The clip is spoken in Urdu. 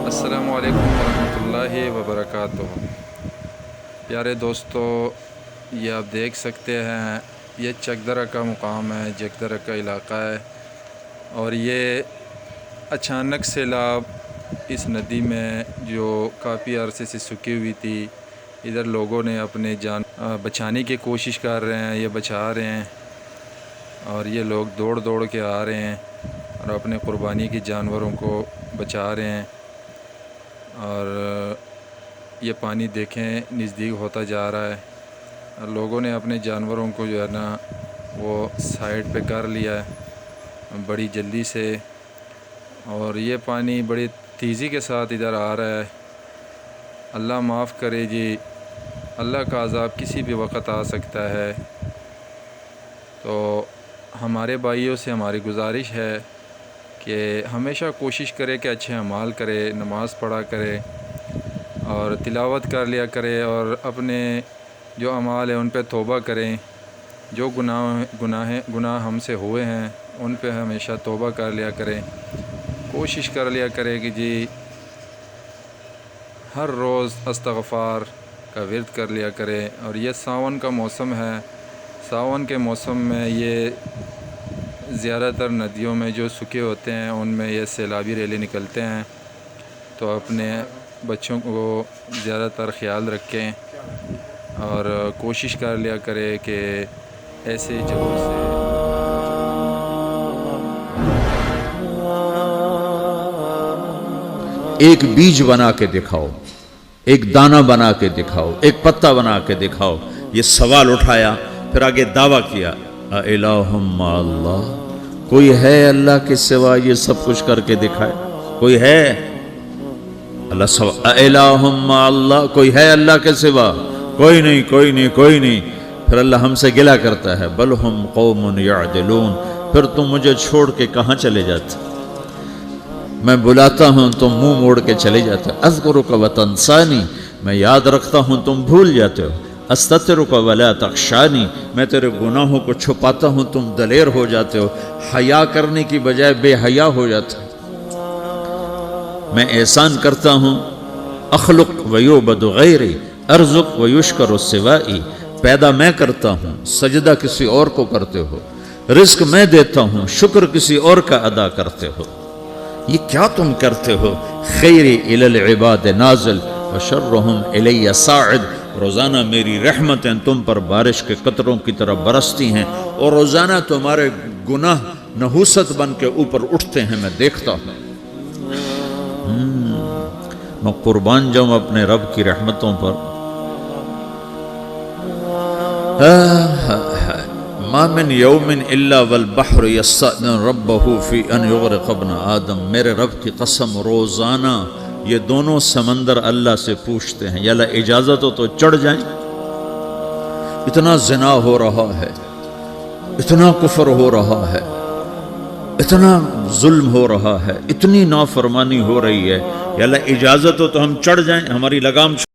السلام علیکم ورحمۃ اللہ وبرکاتہ۔ پیارے دوستو، یہ آپ دیکھ سکتے ہیں یہ چکدرہ کا مقام ہے، چکدرہ کا علاقہ ہے، اور یہ اچانک سیلاب اس ندی میں جو کافی عرصے سے سکی ہوئی تھی، ادھر لوگوں نے اپنے جان بچانے کی کوشش کر رہے ہیں، یہ بچا رہے ہیں، اور یہ لوگ دوڑ دوڑ کے آ رہے ہیں اور اپنے قربانی کے جانوروں کو بچا رہے ہیں۔ اور یہ پانی دیکھیں نزدیک ہوتا جا رہا ہے، اور لوگوں نے اپنے جانوروں کو جو ہے نا وہ سائڈ پہ کر لیا ہے بڑی جلدی سے، اور یہ پانی بڑی تیزی کے ساتھ ادھر آ رہا ہے۔ اللہ معاف کرے جی، اللہ کا عذاب کسی بھی وقت آ سکتا ہے۔ تو ہمارے بھائیوں سے ہماری گزارش ہے کہ ہمیشہ کوشش کرے کہ اچھے اعمال کرے، نماز پڑھا کرے اور تلاوت کر لیا کرے، اور اپنے جو اعمال ہیں ان پہ توبہ کریں۔ جو گناہ ہم سے ہوئے ہیں ان پہ ہمیشہ توبہ کر لیا کریں، کوشش کر لیا کرے کہ جی ہر روز استغفار کا ورد کر لیا کرے۔ اور یہ ساون کا موسم ہے، ساون کے موسم میں یہ زیادہ تر ندیوں میں جو سکے ہوتے ہیں ان میں یہ سیلابی ریلے نکلتے ہیں، تو اپنے بچوں کو زیادہ تر خیال رکھیں اور کوشش کر لیا کرے کہ ایسے جگہوں سے ایک بیج بنا کے دکھاؤ، ایک دانہ بنا کے دکھاؤ، ایک پتا بنا کے دکھاؤ۔ یہ سوال اٹھایا، پھر آگے دعویٰ کیا، اِلٰہٌ مع اللہ، کوئی ہے اللہ کے سوا یہ سب کچھ کر کے دکھائے؟ کوئی ہے؟ اللہ سوا اِلٰہٌ مع اللہ، کوئی ہے اللہ کے سوا؟ کوئی نہیں، کوئی نہیں، کوئی نہیں۔ پھر اللہ ہم سے گلہ کرتا ہے، بل ہم قوم یعدلون، پھر تم مجھے چھوڑ کے کہاں چلے جاتے؟ میں بلاتا ہوں تم منہ موڑ کے چلے جاتے ہو۔ اذکرک وتنسانی، میں یاد رکھتا ہوں تم بھول جاتے ہو۔ استترک ولا تخشانی، میں تیرے گناہوں کو چھپاتا ہوں تم دلیر ہو جاتے ہو، حیا کرنے کی بجائے بے حیا ہو جاتے ہو۔ میں احسان کرتا ہوں، اخلق ویعبد غیری، ارزق ویشکر سوائی، پیدا میں کرتا ہوں، سجدہ کسی اور کو کرتے ہو، رزق میں دیتا ہوں، شکر کسی اور کا ادا کرتے ہو۔ یہ کیا تم کرتے ہو؟ خیری الی العباد نازل وشرہم الی صاعد، روزانہ میری رحمتیں تم پر بارش کے قطروں کی طرح برستی ہیں، اور روزانہ تمہارے گناہ نحوست بن کے اوپر اٹھتے ہیں، میں دیکھتا ہوں۔ میں قربان جاؤں اپنے رب کی رحمتوں پر۔ ما من یوم الا والبحر یستأذن ربہ فی ان یغرق ابن آدم، میرے رب کی قسم روزانہ یہ دونوں سمندر اللہ سے پوچھتے ہیں، یا اللہ اجازت ہو تو چڑھ جائیں۔ اتنا زنا ہو رہا ہے، اتنا کفر ہو رہا ہے، اتنا ظلم ہو رہا ہے، اتنی نافرمانی ہو رہی ہے، یا اللہ اجازت ہو تو ہم چڑھ جائیں، ہماری لگام